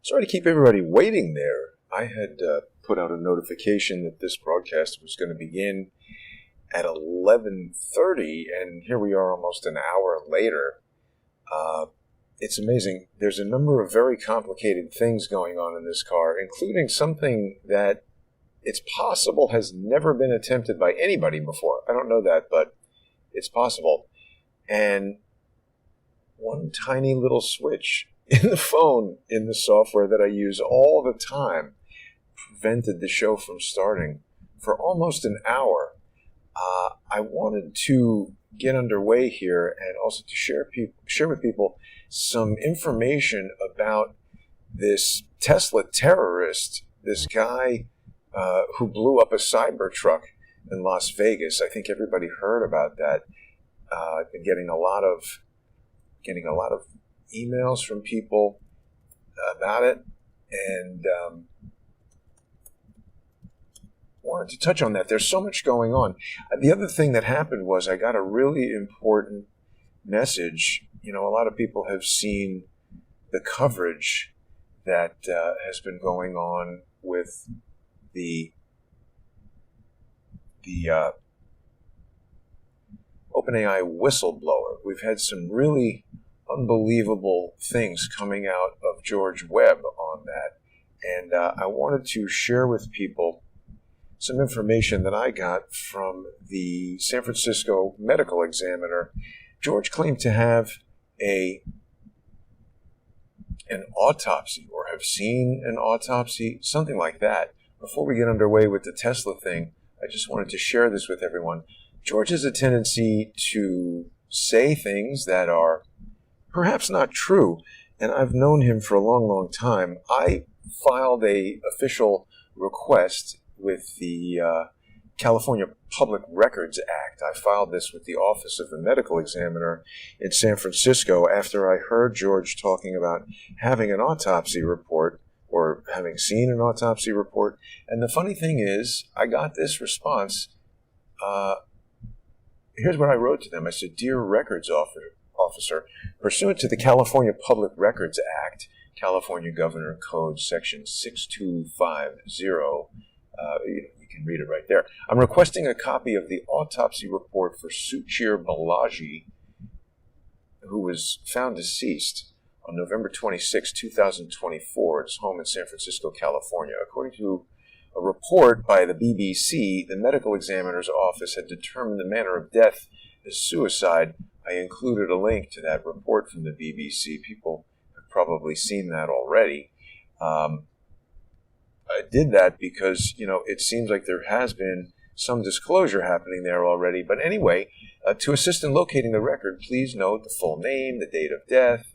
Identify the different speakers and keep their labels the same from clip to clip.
Speaker 1: Sorry to keep everybody waiting there. I had put out a notification that this broadcast was going to begin at 11:30, and here we are almost an hour later. It's amazing. There's a number of very complicated things going on in this car, including something that it's possible has never been attempted by anybody before. I don't know that, but it's possible. And one tiny little switch in the phone, in the software that I use all the time, prevented the show from starting for almost an hour. I wanted to get underway here and also to share with people some information about this Tesla terrorist, this guy who blew up a Cybertruck in Las Vegas. I think everybody heard about that. I've been getting a lot of emails from people about it, and wanted to touch on that. There's so much going on. The other thing that happened was I got a really important message. You know, a lot of people have seen the coverage that has been going on with the OpenAI whistleblower. We've had some really unbelievable things coming out of George Webb on that. And I wanted to share with people some information that I got from the San Francisco medical examiner. George claimed to have an autopsy, or have seen an autopsy, something like that. Before we get underway with the Tesla thing, I just wanted to share this with everyone. George has a tendency to say things that are perhaps not true, and I've known him for a long, long time. I filed an official request with the California Public Records Act. I filed this with the Office of the Medical Examiner in San Francisco after I heard George talking about having an autopsy report, or having seen an autopsy report. And the funny thing is, I got this response. Here's what I wrote to them. I said, "Dear Records Officer, pursuant to the California Public Records Act, California Governor Code Section 6250, you can read it right there. I'm requesting a copy of the autopsy report for Suchir Balaji, who was found deceased on November 26, 2024 at his home in San Francisco, California. According to a report by the BBC, the medical examiner's office had determined the manner of death as suicide." I included a link to that report from the BBC. People have probably seen that already. I did that because, it seems like there has been some disclosure happening there already. But anyway, to assist in locating the record, please note the full name, the date of death.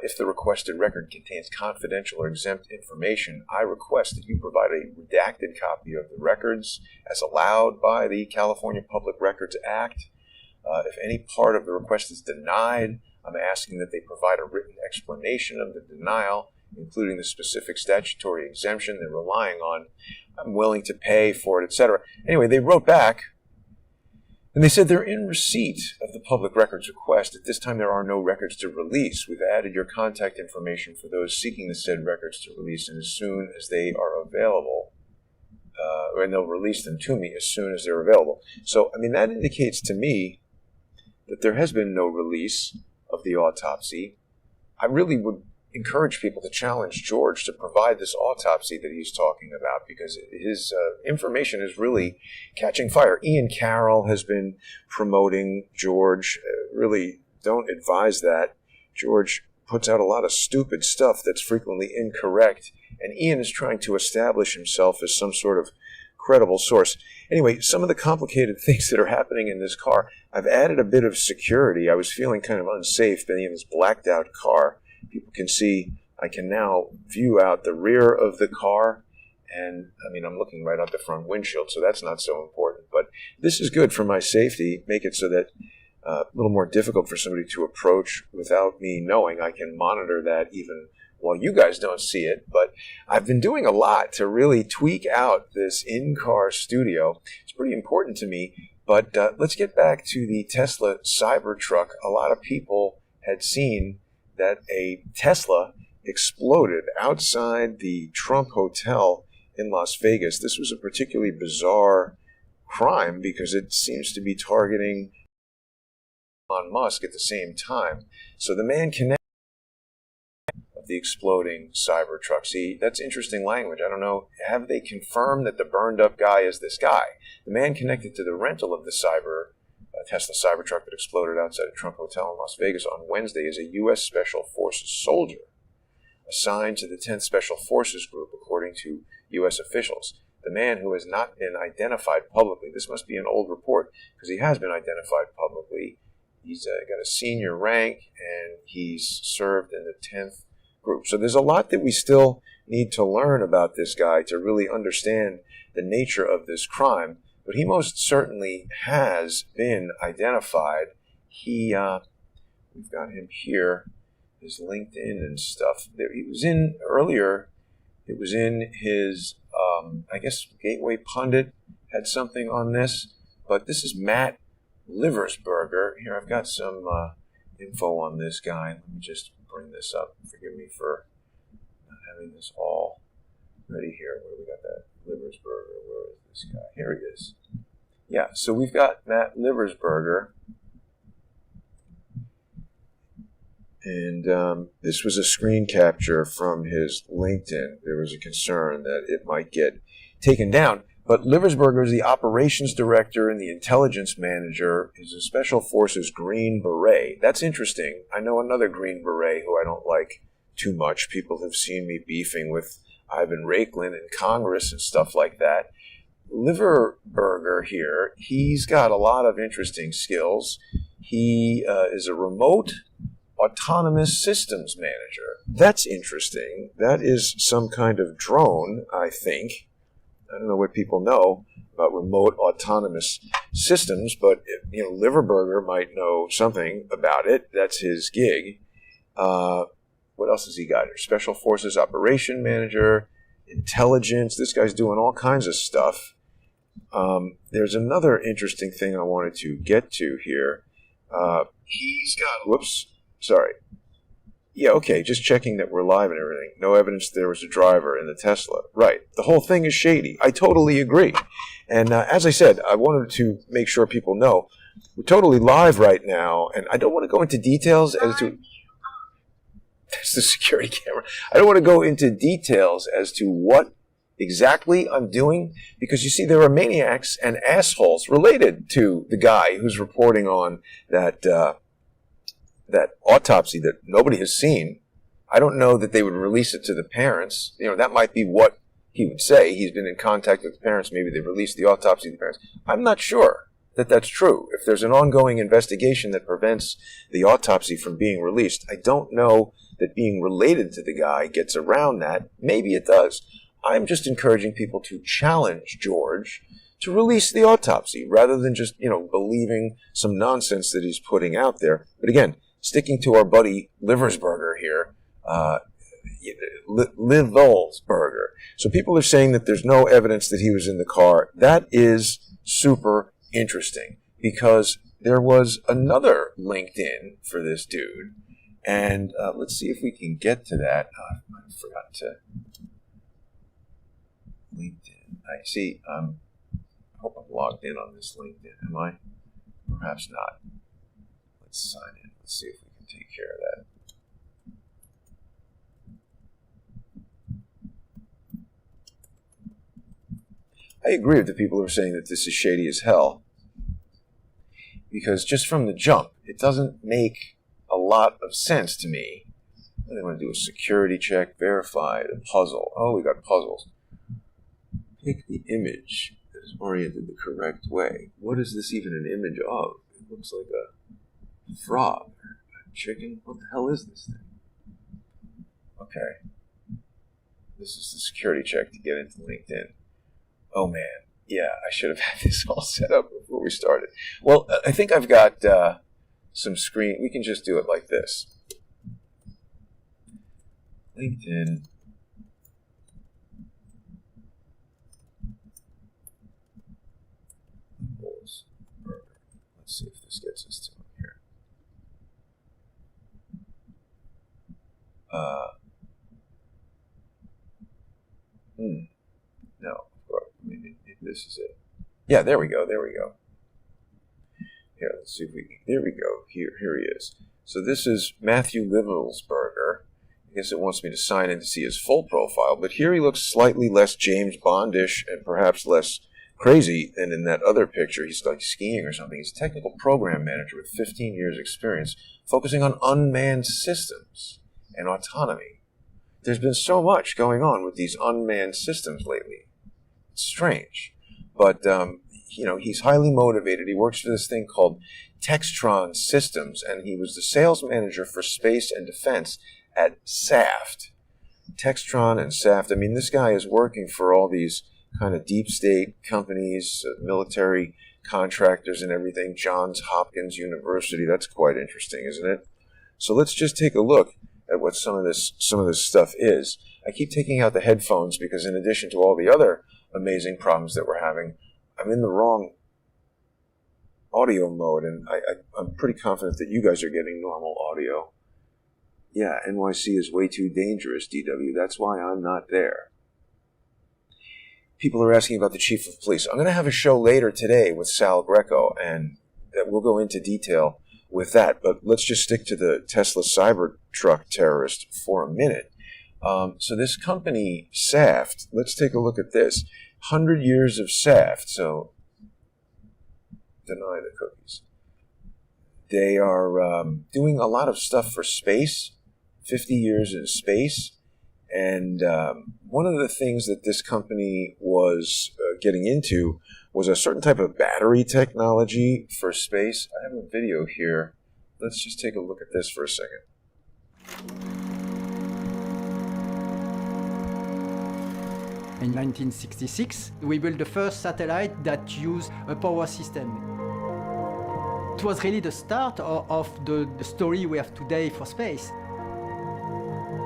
Speaker 1: If the requested record contains confidential or exempt information, I request that you provide a redacted copy of the records as allowed by the California Public Records Act. If any part of the request is denied, I'm asking that they provide a written explanation of the denial, including the specific statutory exemption they're relying on. I'm willing to pay for it, etc. Anyway, they wrote back, and they said they're in receipt of the public records request. At this time, there are no records to release. We've added your contact information for those seeking the said records to release, and as soon as they are available, and they'll release them to me as soon as they're available. So, that indicates to me that there has been no release of the autopsy. I really would encourage people to challenge George to provide this autopsy that he's talking about, because his information is really catching fire. Ian Carroll has been promoting George. Really don't advise that. George puts out a lot of stupid stuff that's frequently incorrect, and Ian is trying to establish himself as some sort of credible source. Anyway, some of the complicated things that are happening in this car, I've added a bit of security. I was feeling kind of unsafe being in this blacked out car. People can see, I can now view out the rear of the car, and I'm looking right out the front windshield, so that's not so important. But this is good for my safety, make it so that a little more difficult for somebody to approach without me knowing. I can monitor that even while you guys don't see it. But I've been doing a lot to really tweak out this in-car studio. It's pretty important to me. But let's get back to the Tesla Cybertruck. A lot of people had seen that a Tesla exploded outside the Trump Hotel in Las Vegas. This was a particularly bizarre crime because it seems to be targeting Elon Musk at the same time. So the man connected of the exploding Cybertruck. See, that's interesting language. I don't know. Have they confirmed that the burned up guy is this guy? The man connected to the rental of the Tesla Cybertruck that exploded outside a Trump Hotel in Las Vegas on Wednesday is a U.S. Special Forces soldier assigned to the 10th Special Forces Group, according to U.S. officials. The man, who has not been identified publicly — this must be an old report because he has been identified publicly — he's got a senior rank and he's served in the 10th group. So there's a lot that we still need to learn about this guy to really understand the nature of this crime. But he most certainly has been identified. We've got him here, his LinkedIn and stuff. He was in earlier. It was in his, I guess, Gateway Pundit had something on this. But this is Matt Liberer. Here, I've got some info on this guy. Let me just bring this up. Forgive me for not having this all ready here. Where we got that? Liberer. Where is this guy? Here he is. Yeah, so we've got Matt Liberer. And this was a screen capture from his LinkedIn. There was a concern that it might get taken down. But Liberer is the operations director and the intelligence manager. He's a Special Forces Green Beret. That's interesting. I know another Green Beret who I don't like too much. People have seen me beefing with Ivan Raiklin in Congress and stuff like that. Liberer here, he's got a lot of interesting skills. He is a remote autonomous systems manager. That's interesting. That is some kind of drone, I think. I don't know what people know about remote autonomous systems, but Liberer might know something about it. That's his gig. What else has he got here? Special Forces Operation Manager, Intelligence. This guy's doing all kinds of stuff. There's another interesting thing I wanted to get to here. He's got... Whoops. Sorry. Yeah, okay, just checking that we're live and everything. No evidence there was a driver in the Tesla. Right. The whole thing is shady. I totally agree. And as I said, I wanted to make sure people know we're totally live right now, and I don't want to go into details as to... That's the security camera. I don't want to go into details as to what exactly I'm doing, because you see, there are maniacs and assholes related to the guy who's reporting on that autopsy that nobody has seen. I don't know that they would release it to the parents. That might be what he would say. He's been in contact with the parents. Maybe they released the autopsy to the parents. I'm not sure that that's true. If there's an ongoing investigation that prevents the autopsy from being released, I don't know that being related to the guy gets around that. Maybe it does. I'm just encouraging people to challenge George to release the autopsy rather than just, believing some nonsense that he's putting out there. But again, sticking to our buddy Liberer here, Liberer. So people are saying that there's no evidence that he was in the car. That is super interesting, because there was another LinkedIn for this dude. And let's see if we can get to that. I forgot to... LinkedIn. I see. I hope I'm logged in on this LinkedIn. Am I? Perhaps not. Let's sign in. Let's see if we can take care of that. I agree with the people who are saying that this is shady as hell, because just from the jump, it doesn't make a lot of sense to me. They want to do a security check, verify the puzzle. Oh, we got puzzles. Pick the image that is oriented the correct way. What is this even an image of? It looks like a frog, a chicken. What the hell is this thing? Okay. This is the security check to get into LinkedIn. Oh man, yeah, I should have had this all set up before we started. Well, I think I've got some screen. We can just do it like this. LinkedIn. Let's see if this gets us to him here. this is it. Yeah, there we go. Here, let's see if we can. There we go. Here he is. So this is Matthew Livelsberger. I guess it wants me to sign in to see his full profile, but here he looks slightly less James Bondish and perhaps less crazy than in that other picture. He's like skiing or something. He's a technical program manager with 15 years experience focusing on unmanned systems and autonomy. There's been so much going on with these unmanned systems lately. It's strange. But, he's highly motivated. He works for this thing called Textron Systems, and he was the sales manager for space and defense at Saft. Textron and Saft. I mean, this guy is working for all these kind of deep state companies, military contractors and everything. Johns Hopkins University. That's quite interesting, isn't it? So let's just take a look at what some of this stuff is. I keep taking out the headphones because in addition to all the other amazing problems that we're having, I'm in the wrong audio mode, and I'm pretty confident that you guys are getting normal audio. Yeah, NYC is way too dangerous, DW. That's why I'm not there. People are asking about the chief of police. I'm going to have a show later today with Sal Greco, and that we'll go into detail with that. But let's just stick to the Tesla Cybertruck terrorist for a minute. So this company, Saft, let's take a look at this. 100 years of Saft, so deny the cookies. They are doing a lot of stuff for space, 50 years in space. And one of the things that this company was getting into was a certain type of battery technology for space. I have a video here. Let's just take a look at this for a second.
Speaker 2: In 1966, we built the first satellite that used a power system. It was really the start of the story we have today for space.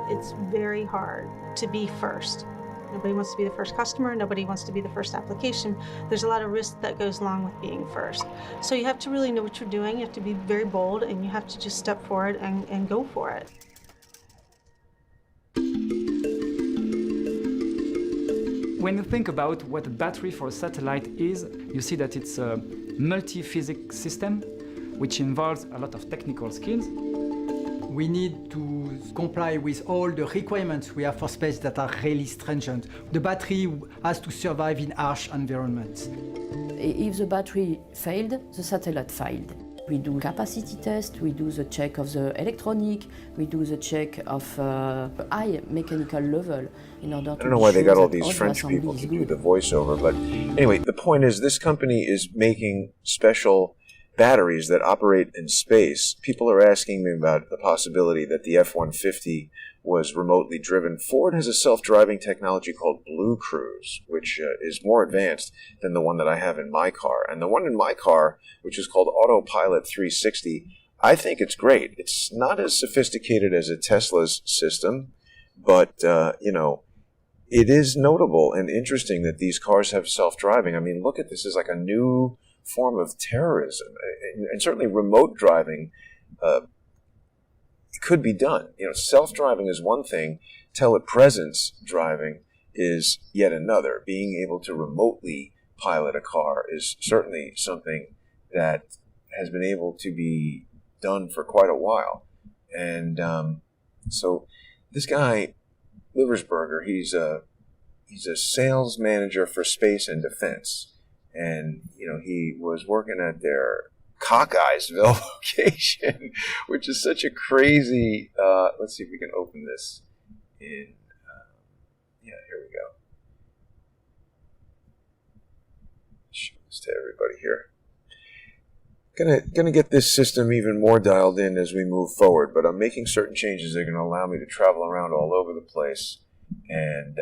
Speaker 3: It's very hard to be first. Nobody wants to be the first customer. Nobody wants to be the first application. There's a lot of risk that goes along with being first. So you have to really know what you're doing. You have to be very bold, and you have to just step forward and go for it.
Speaker 4: When you think about what a battery for a satellite is, you see that it's a multi-physics system, which involves a lot of technical skills.
Speaker 2: We need to comply with all the requirements we have for space that are really stringent. The battery has to survive in harsh environments.
Speaker 5: If the battery failed, the satellite failed. We do capacity test, we do the check of the electronic, we do the check of high mechanical level in order to
Speaker 1: I don't know why they got all these French people to do the voiceover, but anyway, the point is this company is making special batteries that operate in space. People are asking me about the possibility that the F-150 was remotely driven. Ford has a self-driving technology called Blue Cruise, which is more advanced than the one that I have in my car. And the one in my car, which is called Autopilot 360, I think it's great. It's not as sophisticated as a Tesla's system, but, it is notable and interesting that these cars have self-driving. I mean, look at this as like a new form of terrorism, and certainly remote driving could be done. Self-driving is one thing, telepresence driving is yet another. Being able to remotely pilot a car is certainly something that has been able to be done for quite a while. And so this guy, Liberer, he's a sales manager for space and defense. And, he was working at their Cockeyesville location, which is such a crazy, let's see if we can open this in, here we go. Show this to everybody here. Gonna get this system even more dialed in as we move forward, but I'm making certain changes that are going to allow me to travel around all over the place and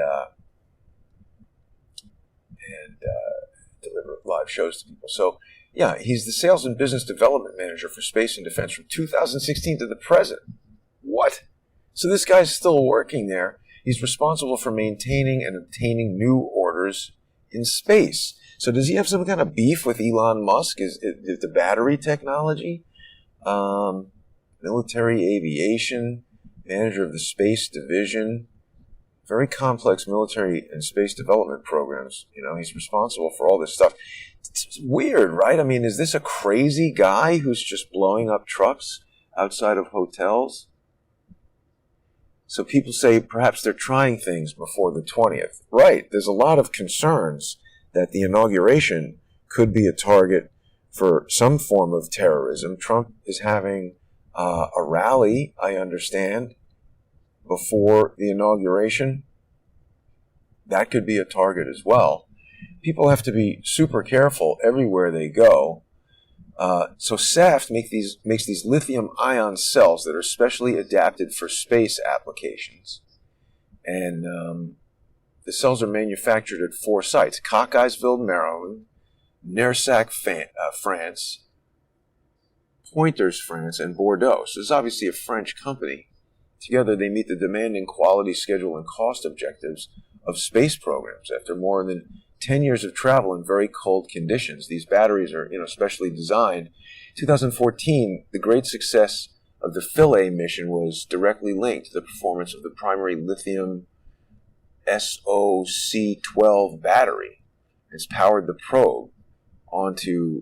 Speaker 1: deliver live shows to people. So, yeah, he's the sales and business development manager for space and defense from 2016 to the present. What? So this guy's still working there. He's responsible for maintaining and obtaining new orders in space. So does he have some kind of beef with Elon Musk? Is it the battery technology? Military aviation, manager of the space division very complex military and space development programs. He's responsible for all this stuff. It's weird, right? I mean, is this a crazy guy who's just blowing up trucks outside of hotels? So people say perhaps they're trying things before the 20th. Right. There's a lot of concerns that the inauguration could be a target for some form of terrorism. Trump is having a rally, I understand, before the inauguration. That could be a target as well. People have to be super careful everywhere they go. So Saft makes these lithium-ion cells that are specially adapted for space applications. And the cells are manufactured at 4 sites: Cockeysville, Maryland, Nersac, France, Pointers, France, and Bordeaux. So this is obviously a French company. Together, they meet the demanding quality, schedule, and cost objectives of space programs. After more than 10 years of travel in very cold conditions, these batteries are, specially designed. 2014, the great success of the Philae mission was directly linked to the performance of the primary lithium SOC12 battery. It's powered the probe onto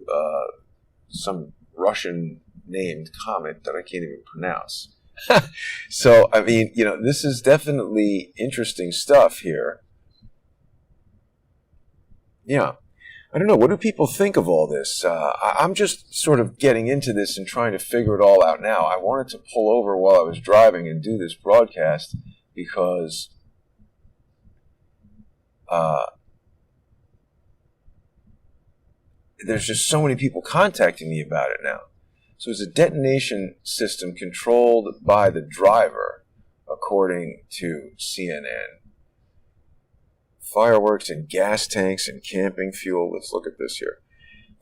Speaker 1: some Russian-named comet that I can't even pronounce. So, I mean, this is definitely interesting stuff here. Yeah. I don't know. What do people think of all this? I'm just sort of getting into this and trying to figure it all out now. I wanted to pull over while I was driving and do this broadcast because there's just so many people contacting me about it now. So it's a detonation system controlled by the driver, according to CNN. Fireworks and gas tanks and camping fuel. Let's look at this here.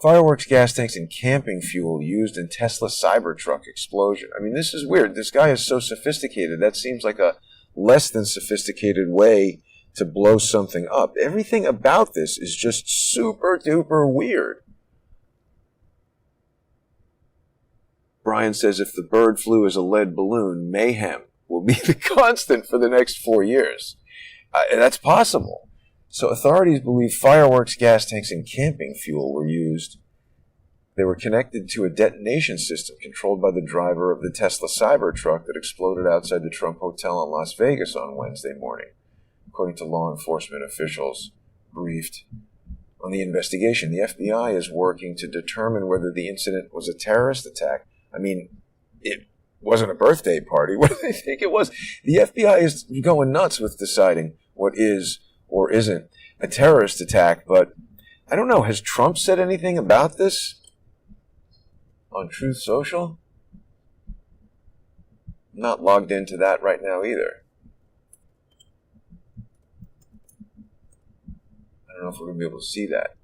Speaker 1: Fireworks, gas tanks, and camping fuel used in Tesla Cybertruck explosion. I mean, this is weird. This guy is so sophisticated. That seems like a less than sophisticated way to blow something up. Everything about this is just super duper weird. Brian says if the bird flew as a lead balloon, mayhem will be the constant for the next 4 years. That's possible. So authorities believe fireworks, gas tanks, and camping fuel were used. They were connected to a detonation system controlled by the driver of the Tesla Cybertruck that exploded outside the Trump Hotel in Las Vegas on Wednesday morning, according to law enforcement officials briefed on the investigation. The FBI is working to determine whether the incident was a terrorist attack. I mean, it wasn't a birthday party. What do they think it was? The FBI is going nuts with deciding what is or isn't a terrorist attack, but I don't know. Has Trump said anything about this on Truth Social? I'm not logged into that right now either. I don't know if we're going to be able to see that.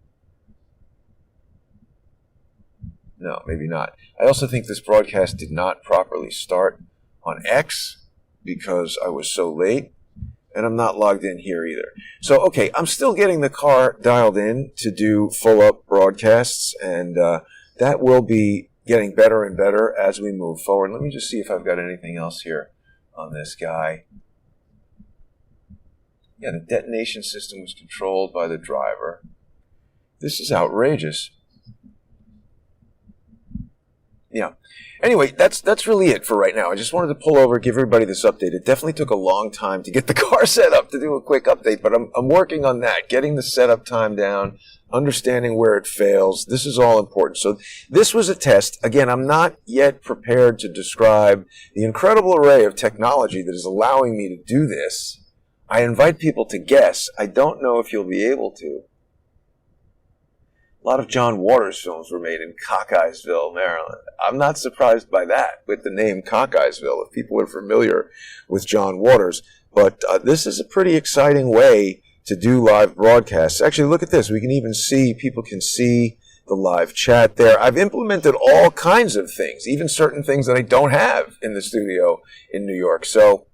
Speaker 1: No, maybe not. I also think this broadcast did not properly start on X because I was so late, and I'm not logged in here either. So, okay, I'm still getting the car dialed in to do full-up broadcasts, and that will be getting better and better as we move forward. Let me just see if I've got anything else here on this guy. Yeah, the detonation system was controlled by the driver. This is outrageous. Yeah. Anyway, that's really it for right now. I just wanted to pull over, give everybody this update. It definitely took a long time to get the car set up to do a quick update, but I'm working on that, getting the setup time down, understanding where it fails. This is all important. So this was a test. Again, I'm not yet prepared to describe the incredible array of technology that is allowing me to do this. I invite people to guess. I don't know if you'll be able to. A lot of John Waters films were made in Cockeysville, Maryland. I'm not surprised by that with the name Cockeysville, if people are familiar with John Waters. But this is a pretty exciting way to do live broadcasts. Actually, look at this. We can even see, people can see the live chat there. I've implemented all kinds of things, even certain things that I don't have in the studio in New York. So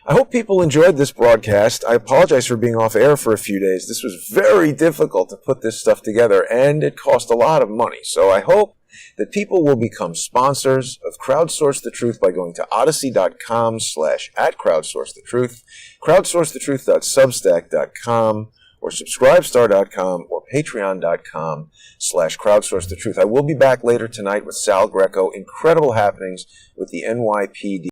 Speaker 1: I hope people enjoyed this broadcast. I apologize for being off air for a few days. This was very difficult to put this stuff together, and it cost a lot of money. So I hope that people will become sponsors of Crowdsource the Truth by going to odyssey.com/@crowdsourcethetruth, crowdsourcethetruth.substack.com, or subscribestar.com, or patreon.com/crowdsourcethetruth. I will be back later tonight with Sal Greco. Incredible happenings with the NYPD.